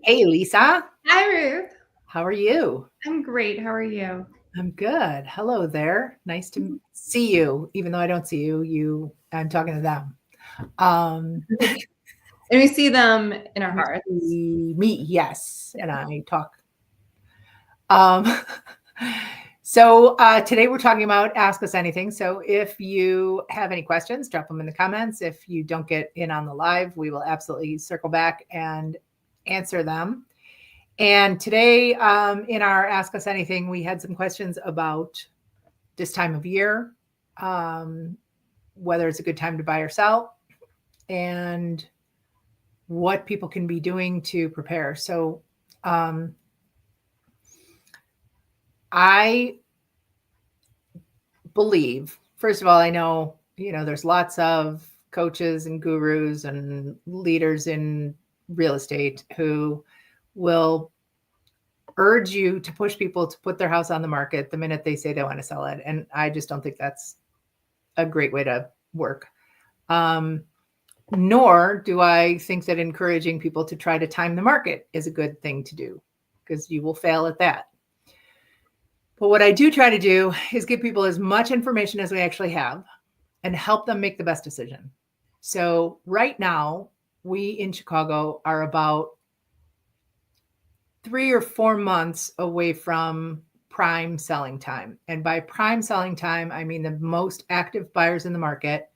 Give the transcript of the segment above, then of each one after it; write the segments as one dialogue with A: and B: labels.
A: Hey, Lisa.
B: Hi, Ruth.
A: How are you?
B: I'm great. How are you?
A: I'm good. Hello there. Nice to see you. Even though I don't see you, I'm talking to them. Um,
B: And we see them in our
A: you
B: hearts.
A: see me, yes,
B: Yeah.
A: and I talk. Um, today we're talking about Ask Us Anything. So if you have any questions, drop them in the comments. If you don't get in on the live, we will absolutely circle back and answer them. And today, in our Ask Us Anything, we had some questions about this time of year, um, whether it's a good time to buy or sell, and what people can be doing to prepare. Um, I believe, first of all, I know, there's lots of coaches and gurus and leaders in real estate who will urge you to push people to put their house on the market the minute they say they want to sell it. And I just don't think that's a great way to work. Um, Nor do I think that encouraging people to try to time the market is a good thing to do, because you will fail at that. But what I do try to do is give people as much information as we actually have and help them make the best decision. So, right now, we in Chicago are about 3 or 4 months away from prime selling time. And by prime selling time, I mean the most active buyers in the market,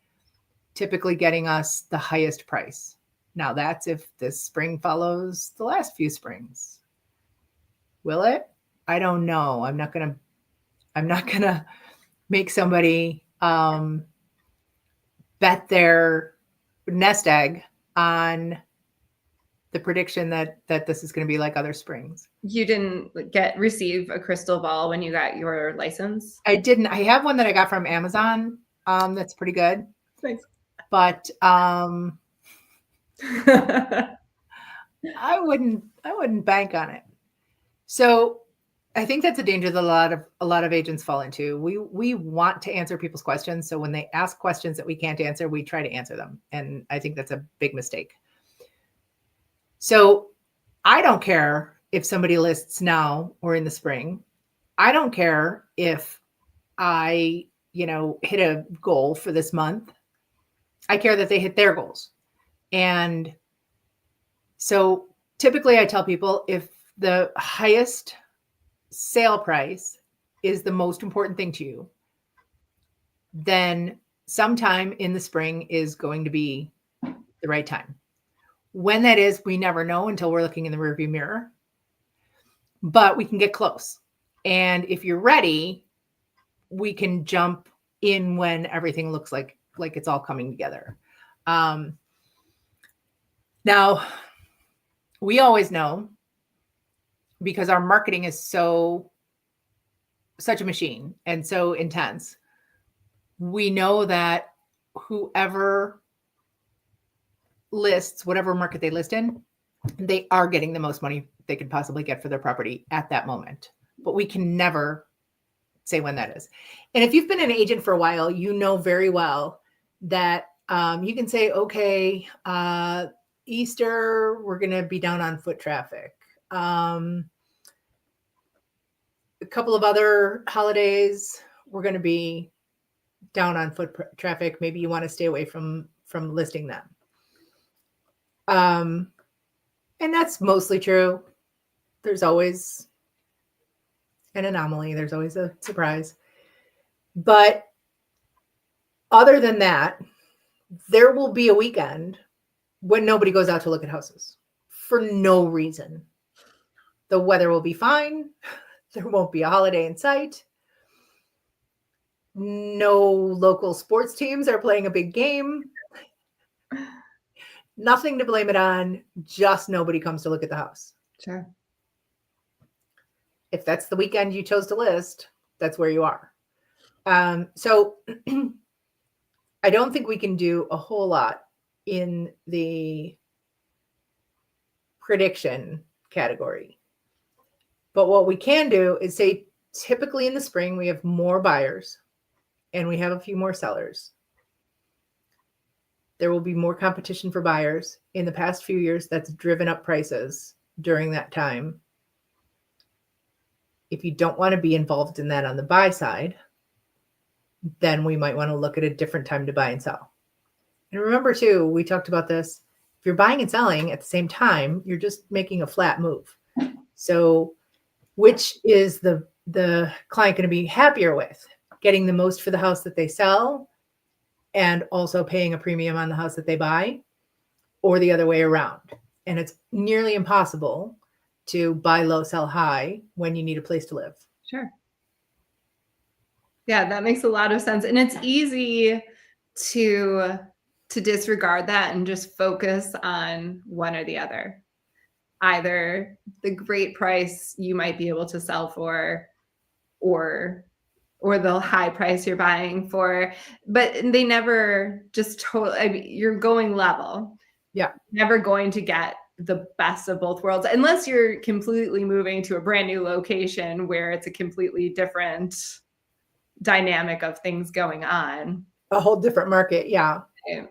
A: typically getting us the highest price. Now, that's if this spring follows the last few springs. Will it? I don't know. I'm not gonna make somebody bet their nest egg on the prediction that this is going to be like other springs.
B: You didn't receive a crystal ball when you got your license.
A: I didn't. I have one that I got from Amazon. That's pretty good,
B: Thanks.
A: but I wouldn't bank on it. So I think that's a danger that a lot of agents fall into. We want to answer people's questions, so when they ask questions that we can't answer, we try to answer them, and I think that's a big mistake. So I don't care if somebody lists now or in the spring. I don't care if I, hit a goal for this month. I care that they hit their goals. And so typically I tell people, if the highest sale price is the most important thing to you, then sometime in the spring is going to be the right time. When that is, we never know until we're looking in the rearview mirror, but we can get close. And if you're ready, we can jump in when everything looks like it's all coming together. Um, Now, we always know, because our marketing is such a machine and so intense. We know that whoever lists whatever market they list in, they are getting the most money they could possibly get for their property at that moment. But we can never say when that is. And if you've been an agent for a while, you know very well that you can say, okay, Easter, we're going to be down on foot traffic. Um, a couple of other holidays, we're going to be down on foot traffic. Maybe you want to stay away from listing them. Um, and that's mostly true. There's always an anomaly. There's always a surprise. But other than that, there will be a weekend when nobody goes out to look at houses for no reason. The weather will be fine. There won't be a holiday in sight. No local sports teams are playing a big game. Nothing to blame it on. Just nobody comes to look at the house.
B: Sure.
A: If that's the weekend you chose to list, that's where you are. So I don't think we can do a whole lot in the prediction category. But what we can do is say, typically in the spring, we have more buyers and we have a few more sellers. There will be more competition for buyers. In the past few years, that's driven up prices. during that time. If you don't want to be involved in that on the buy side, then we might want to look at a different time to buy and sell. And remember too, we talked about this. If you're buying and selling at the same time, you're just making a flat move. So which is the client going to be happier with? Getting the most for the house that they sell and also paying a premium on the house that they buy, or the other way around. And it's nearly impossible to buy low, sell high when you need a place to live.
B: Sure. Yeah, that makes a lot of sense. And it's easy to disregard that and just focus on one or the other. Either the great price you might be able to sell for, or the high price you're buying for, but they never just totally, I mean, you're going level.
A: Yeah.
B: Never going to get the best of both worlds unless you're completely moving to a brand new location where it's a completely different dynamic of things going on.
A: A whole different market. Yeah.
B: Right.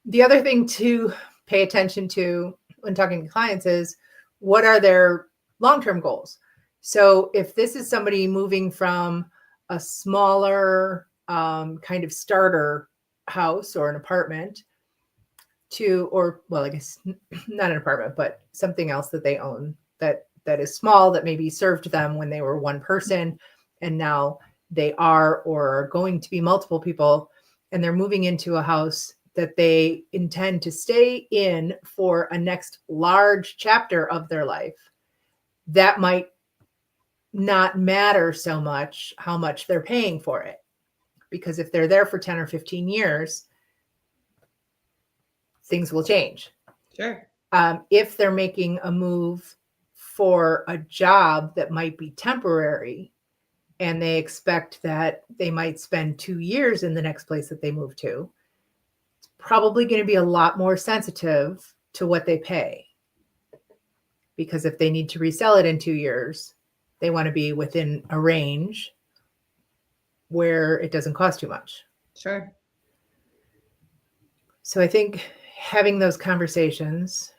A: The other thing to pay attention to when talking to clients is what are their long-term goals? So if this is somebody moving from a smaller kind of starter house or an apartment to, or well, I guess not an apartment, but something else that they own that is small, that maybe served them when they were one person, and now they are or are going to be multiple people, and they're moving into a house that they intend to stay in for a next large chapter of their life. That might not matter so much how much they're paying for it, because if they're there for 10 or 15 years, things will change.
B: Sure.
A: If they're making a move for a job that might be temporary and they expect that they might spend 2 years in the next place that they move to, it's probably going to be a lot more sensitive to what they pay. Because if they need to resell it in 2 years, they want to be within a range where it doesn't cost too much.
B: Sure.
A: So I think having those conversations,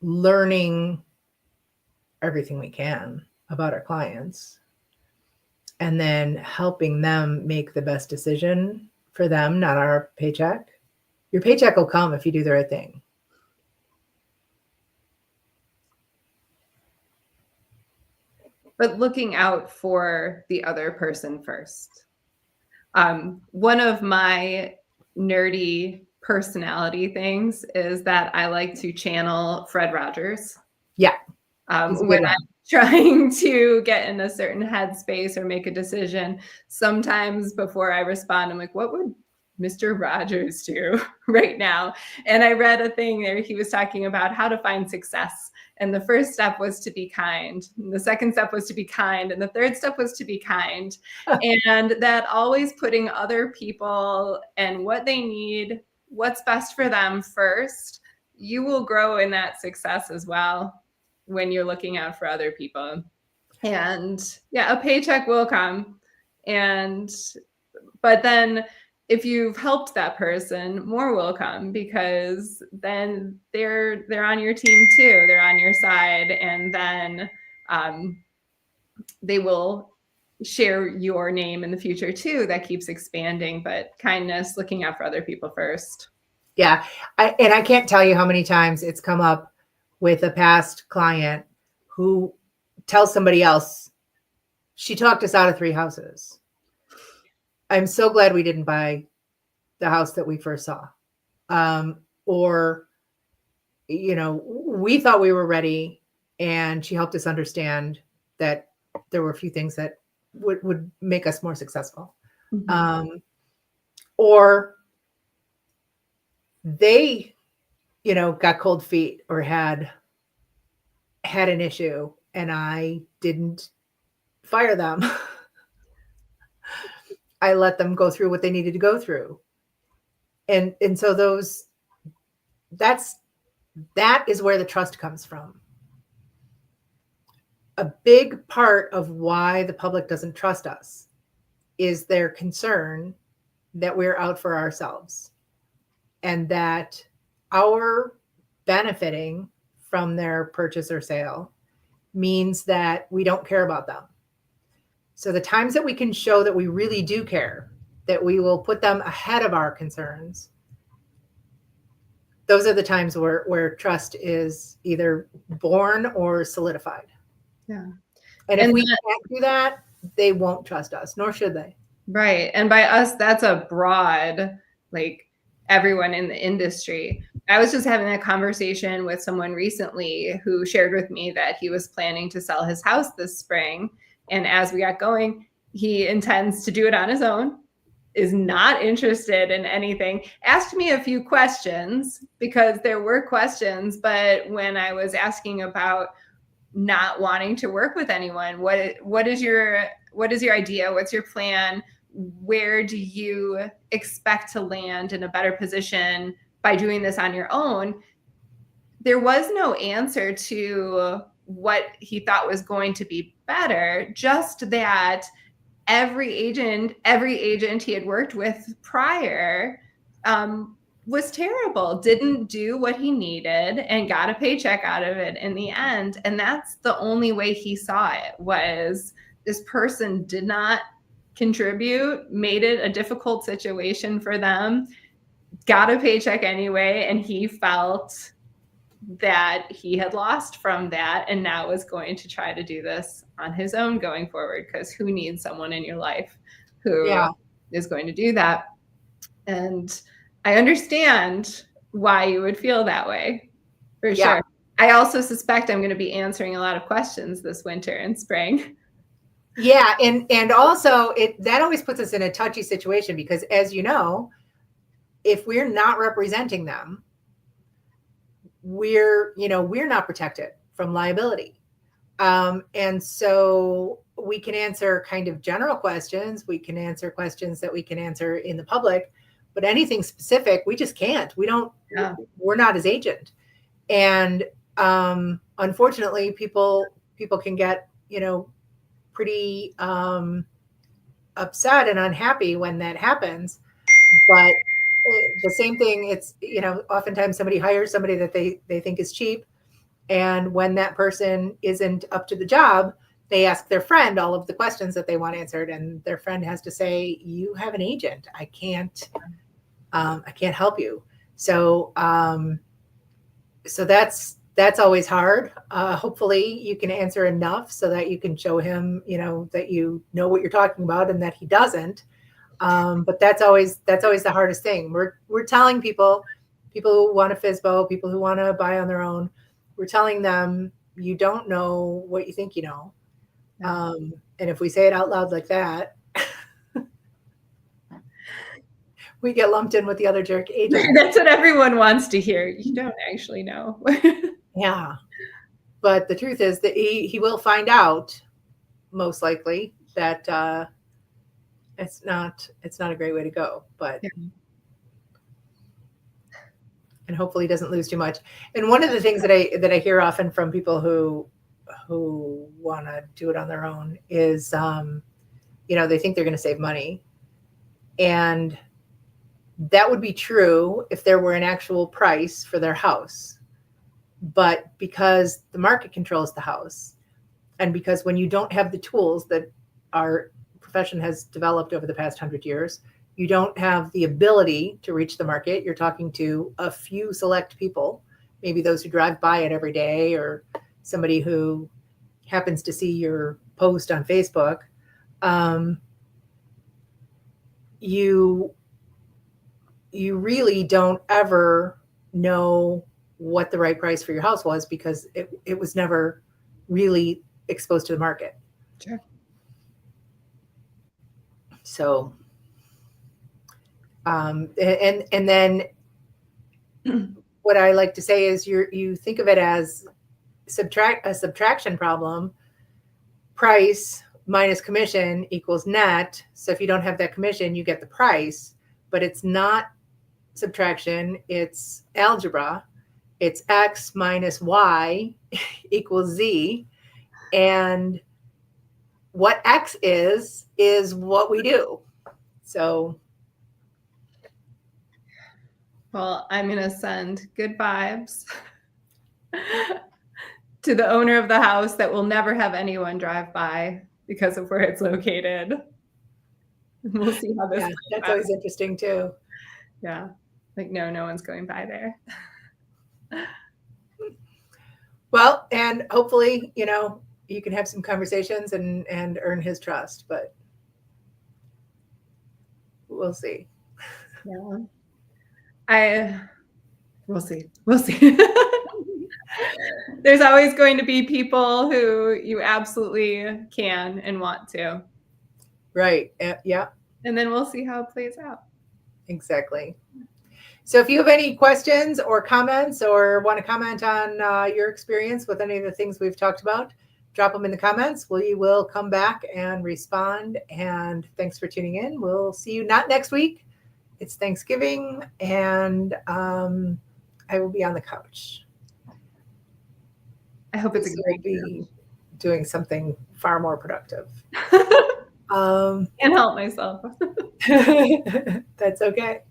A: learning everything we can about our clients, and then helping them make the best decision for them, not our paycheck. Your paycheck will come if you do the right thing.
B: But looking out for the other person first. One of my nerdy personality things is that I like to channel Fred Rogers.
A: Yeah.
B: When I'm trying to get in a certain headspace or make a decision, sometimes before I respond, I'm like, what would Mr. Rogers do right now? And I read a thing there. He was talking about how to find success. And the first step was to be kind. And the second step was to be kind. And the third step was to be kind. And that always putting other people and what they need, what's best for them first, you will grow in that success as well when you're looking out for other people. And yeah, a paycheck will come. But then if you've helped that person, more will come, because then they're on your team too. They're on your side, and then they will share your name in the future too. That keeps expanding. But kindness, looking out for other people first.
A: Yeah. And I can't tell you how many times it's come up with a past client who tells somebody else, she talked us out of 3 houses. I'm so glad we didn't buy the house that we first saw. Or, we thought we were ready, and she helped us understand that there were a few things that would make us more successful.
B: Mm-hmm.
A: Or they, got cold feet or had an issue, and I didn't fire them. I let them go through what they needed to go through. And so that is where the trust comes from. A big part of why the public doesn't trust us is their concern that we're out for ourselves, and that our benefiting from their purchase or sale means that we don't care about them. So the times that we can show that we really do care, that we will put them ahead of our concerns, those are the times where trust is either born or solidified.
B: Yeah.
A: And if we can't do that, they won't trust us, nor should they.
B: Right. And by us, that's a broad, like everyone in the industry. I was just having a conversation with someone recently who shared with me that he was planning to sell his house this spring. And as we got going, he intends to do it on his own, is not interested in anything, asked me a few questions because there were questions. But when I was asking about not wanting to work with anyone, what is your idea? What's your plan? Where do you expect to land in a better position by doing this on your own? There was no answer to what he thought was going to be better, just that every agent he had worked with prior was terrible, didn't do what he needed, and got a paycheck out of it in the end. And that's the only way he saw it, was this person did not contribute, made it a difficult situation for them, got a paycheck anyway, and he felt that he had lost from that and now was going to try to do this on his own going forward, because who needs someone in your life who is going to do that? And I understand why you would feel that way, for sure. I also suspect I'm going to be answering a lot of questions this winter and spring.
A: Yeah, and also that always puts us in a touchy situation, because as you know, if we're not representing them, we're not protected from liability. And so we can answer kind of general questions. We can answer questions that we can answer in the public, but anything specific, we just can't. We're not his agent. And unfortunately, people can get, pretty upset and unhappy when that happens. But the same thing, it's, oftentimes somebody hires somebody that they think is cheap. And when that person isn't up to the job, they ask their friend all of the questions that they want answered. And their friend has to say, you have an agent. I can't help you. So, so that's always hard. Hopefully you can answer enough so that you can show him, that you know what you're talking about and that he doesn't. But that's always the hardest thing. We're telling people who want a FSBO, people who want to buy on their own, we're telling them, you don't know what you think you know. And if we say it out loud like that, we get lumped in with the other jerk agents.
B: That's what everyone wants to hear. You don't actually know.
A: Yeah. But the truth is that he will find out, most likely, that it's not a great way to go. But and hopefully doesn't lose too much. And one of the things that I hear often from people who want to do it on their own is, they think they're going to save money. And that would be true if there were an actual price for their house. But because the market controls the house, and because when you don't have the tools that our profession has developed over the past 100 years, you don't have the ability to reach the market. You're talking to a few select people, maybe those who drive by it every day, or somebody who happens to see your post on Facebook. You really don't ever know what the right price for your house was, because it was never really exposed to the market.
B: Sure.
A: So, and then what I like to say is you think of it as a subtraction problem. Price minus commission equals net. So if you don't have that commission, you get the price, but it's not subtraction, it's algebra. It's X minus Y equals Z. And what X is what we do. So.
B: Well, I'm going to send good vibes to the owner of the house that will never have anyone drive by because of where it's located. We'll see how this
A: Yeah,
B: plays
A: that's
B: out.
A: always interesting too.
B: Yeah. Like, no one's going by there.
A: Well, and hopefully, you can have some conversations and earn his trust, but we'll see.
B: Yeah. We'll see. We'll see. There's always going to be people who you absolutely can and want to.
A: Right. Yeah,
B: And then we'll see how it plays out.
A: exactly. So if you have any questions or comments or want to comment on your experience with any of the things we've talked about, drop them in the comments. We will come back and respond. And thanks for tuning in. We'll see you not next week. It's Thanksgiving, and I will be on the couch.
B: I hope it's a great
A: be doing something far more productive.
B: Can't help myself.
A: That's okay.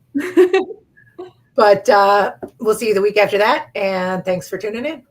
A: But we'll see you the week after that. And thanks for tuning in.